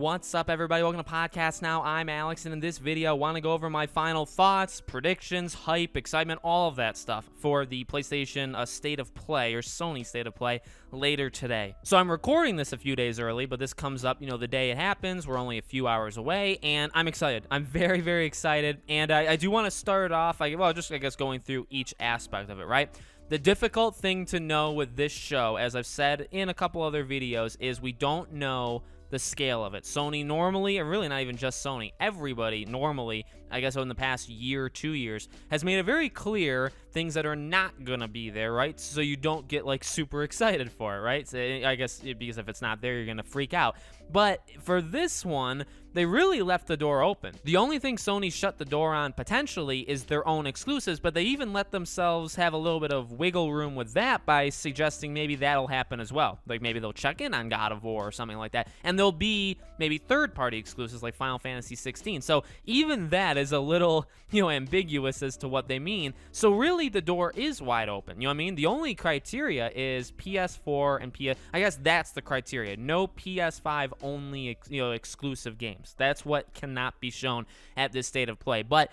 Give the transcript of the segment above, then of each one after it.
What's up, everybody? Welcome to Podcast Now. I'm Alex, and in this video, I want to go over my final thoughts, predictions, hype, excitement, all of that stuff for the PlayStation State of Play, or Sony State of Play, later today. So I'm recording this a few days early, but this comes up, the day it happens. We're only a few hours away, and I'm excited. I'm very, very excited, and I do want to start off, I guess going through each aspect of it, right? The difficult thing to know with this show, as I've said in a couple other videos, is we don't know the scale of it. Sony normally, and really not even just Sony, everybody normally, I guess in the past year or 2 years, has made it very clear things that are not gonna be there, right? So you don't get like super excited for it, right? So I guess because if it's not there, you're gonna freak out. But for this one, they really left the door open. The only thing Sony shut the door on potentially is their own exclusives, but they even let themselves have a little bit of wiggle room with that by suggesting maybe that'll happen as well. Like maybe they'll check in on God of War or something like that, and there'll be maybe third-party exclusives like Final Fantasy 16. So even that is a little, ambiguous as to what they mean. So really the door is wide open. You know what I mean? The only criteria is PS4 and PS. I guess that's the criteria. No PS5 only, exclusive games. That's what cannot be shown at this State of Play. But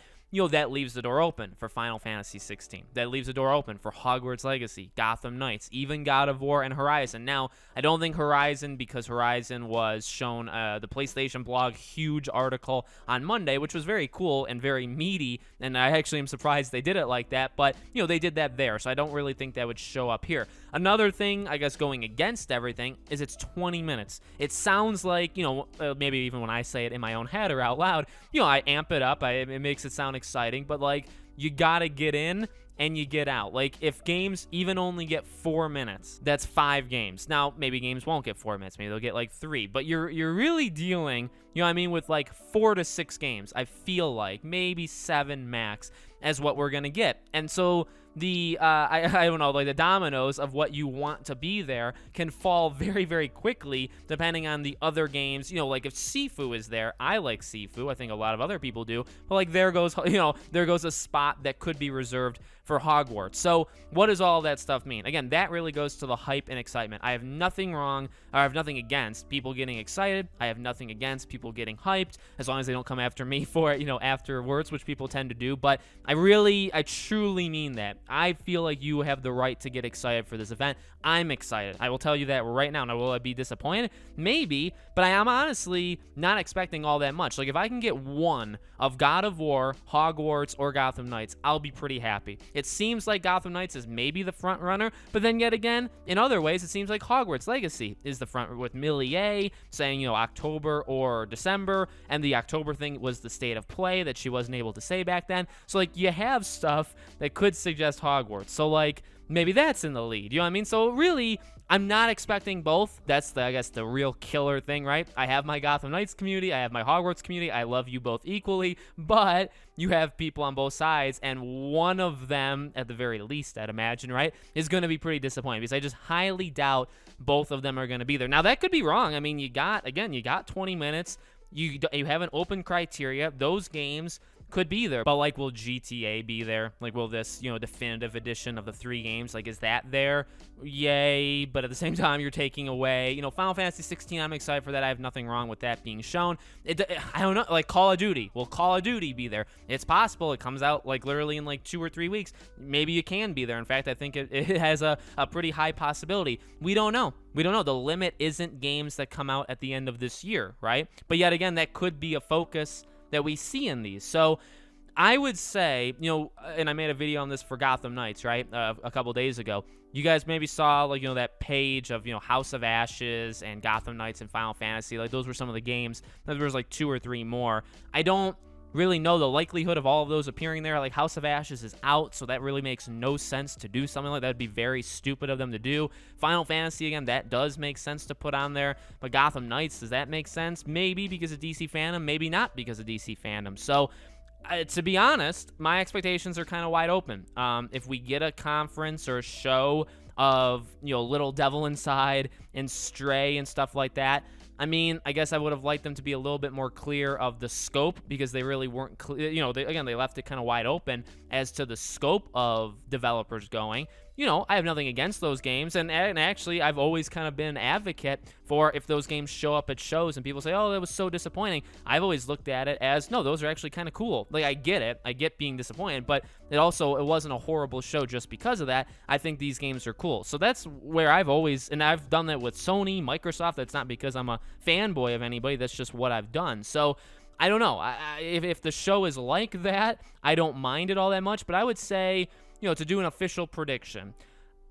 that leaves the door open for Final Fantasy 16. That leaves the door open for Hogwarts Legacy, Gotham Knights, even God of War and Horizon. Now, I don't think Horizon, because Horizon was shown the PlayStation blog huge article on Monday, which was very cool and very meaty, and I actually am surprised they did it like that, but, they did that there, so I don't really think that would show up here. Another thing, I guess, going against everything is it's 20 minutes. It sounds like, maybe even when I say it in my own head or out loud, I amp it up, it makes it sound exciting, but like you gotta get in and you get out. Like if games even only get 4 minutes, that's 5 games. Now maybe games won't get 4 minutes, maybe they'll get like 3, but you're really dealing, with like 4 to 6 games. I feel like maybe 7 max as what we're gonna get. And so the I don't know, like the dominoes of what you want to be there can fall very, very quickly depending on the other games. Like if Sifu is there, I like Sifu, I think a lot of other people do, but like there goes a spot that could be reserved for Hogwarts. So what does all that stuff mean? Again, that really goes to the hype and excitement. I have nothing against people getting excited. I have nothing against people getting hyped, as long as they don't come after me for it, afterwards, which people tend to do. But I truly mean that. I feel like you have the right to get excited for this event. I'm excited. I will tell you that right now. Now, will I be disappointed? Maybe, but I am honestly not expecting all that much. Like, if I can get one of God of War, Hogwarts, or Gotham Knights, I'll be pretty happy. It seems like Gotham Knights is maybe the front runner, but then yet again, in other ways, it seems like Hogwarts Legacy is the front, with Millie saying, October or December, and the October thing was the State of Play that she wasn't able to say back then. So, like, you have stuff that could suggest Hogwarts. So, like, maybe that's in the lead. You know what I mean? So, really, I'm not expecting both. That's, the real killer thing, right? I have my Gotham Knights community. I have my Hogwarts community. I love you both equally, but you have people on both sides, and one of them, at the very least, I'd imagine, right, is going to be pretty disappointed, because I just highly doubt both of them are going to be there. Now, that could be wrong. I mean, you got 20 minutes. You have an open criteria. Those games could be there, but like, will GTA be there? Like, will this, definitive edition of the 3 games, like, is that there? Yay, but at the same time, you're taking away, Final Fantasy 16, I'm excited for that. I have nothing wrong with that being shown. I don't know, like, Call of Duty. Will Call of Duty be there? It's possible. It comes out, like, literally in, like, 2 or 3 weeks. Maybe it can be there. In fact, I think it has a pretty high possibility. We don't know. We don't know. The limit isn't games that come out at the end of this year, right? But yet again, that could be a focus that we see in these. So I would say, and I made a video on this for Gotham Knights, right, a couple days ago. You guys maybe saw, like, that page of, House of Ashes and Gotham Knights and Final Fantasy. Like, those were some of the games. There was, like, 2 or 3 more. I don't really know the likelihood of all of those appearing there. Like, House of Ashes is out, so that really makes no sense to do something like that. Would be very stupid of them to do. Final Fantasy, again, that does make sense to put on there. But Gotham Knights, does that make sense? Maybe because of DC fandom, maybe not because of DC fandom. So, to be honest, my expectations are kind of wide open. If we get a conference or a show of, Little Devil Inside and Stray and stuff like that, I mean, I guess I would have liked them to be a little bit more clear of the scope, because they really weren't clear. They left it kind of wide open as to the scope of developers going. I have nothing against those games, and actually, I've always kind of been an advocate for if those games show up at shows and people say, oh, that was so disappointing. I've always looked at it as, no, those are actually kind of cool. Like, I get it. I get being disappointed, but it wasn't a horrible show just because of that. I think these games are cool. So that's where I've always, and I've done that with Sony, Microsoft. That's not because I'm a fanboy of anybody. That's just what I've done. So I don't know. If the show is like that, I don't mind it all that much, but I would say, to do an official prediction,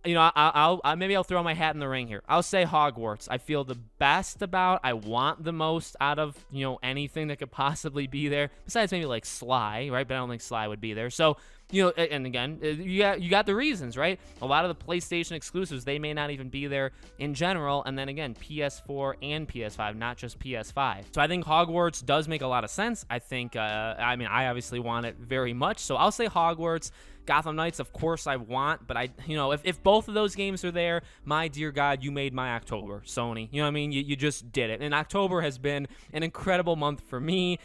maybe I'll throw my hat in the ring here. I'll say Hogwarts. I feel the best about. I want the most out of, anything that could possibly be there. Besides maybe like Sly, right? But I don't think Sly would be there. So, and again, you got the reasons, right? A lot of the PlayStation exclusives, they may not even be there in general. And then again, PS4 and PS5, not just PS5. So I think Hogwarts does make a lot of sense. I think, I obviously want it very much. So I'll say Hogwarts. Gotham Knights, of course I want, but if both of those games are there, my dear God, you made my October, Sony. You know what I mean? You just did it. And October has been an incredible month for me.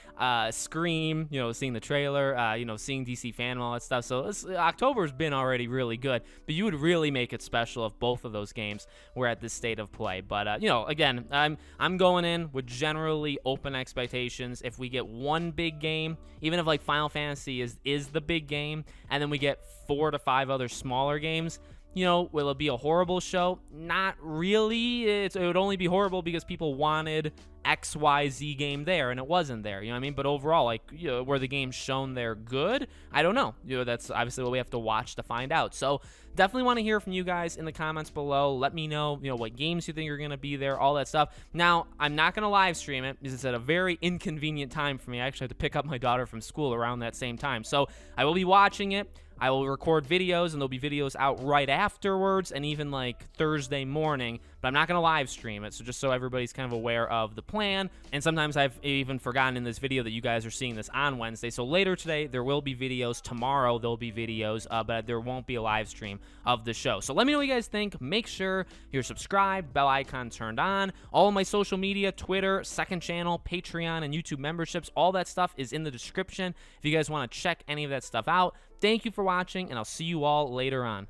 Scream, seeing the trailer, seeing DC Fandom, all that stuff. So October's been already really good, but you would really make it special if both of those games were at this state of play. But again, I'm going in with generally open expectations. If we get one big game, even if like Final Fantasy is the big game, and then we get 4 to 5 other smaller games, will it be a horrible show? Not really. It would only be horrible because people wanted XYZ game there, and it wasn't there. You know what I mean? But overall, were the games shown there good? I don't know. That's obviously what we have to watch to find out. So definitely want to hear from you guys in the comments below. Let me know, what games you think are going to be there, all that stuff. Now, I'm not going to live stream it because it's at a very inconvenient time for me. I actually have to pick up my daughter from school around that same time. So I will be watching it. I will record videos, and there'll be videos out right afterwards, and even like Thursday morning, but I'm not going to live stream it, so just so everybody's kind of aware of the plan. And sometimes I've even forgotten in this video that you guys are seeing this on Wednesday, so later today there will be videos. Tomorrow there'll be videos, but there won't be a live stream of the show. So let me know what you guys think. Make sure you're subscribed, bell icon turned on. All of my social media, Twitter, second channel, Patreon, and YouTube memberships, all that stuff is in the description if you guys want to check any of that stuff out. Thank you for watching, and I'll see you all later on.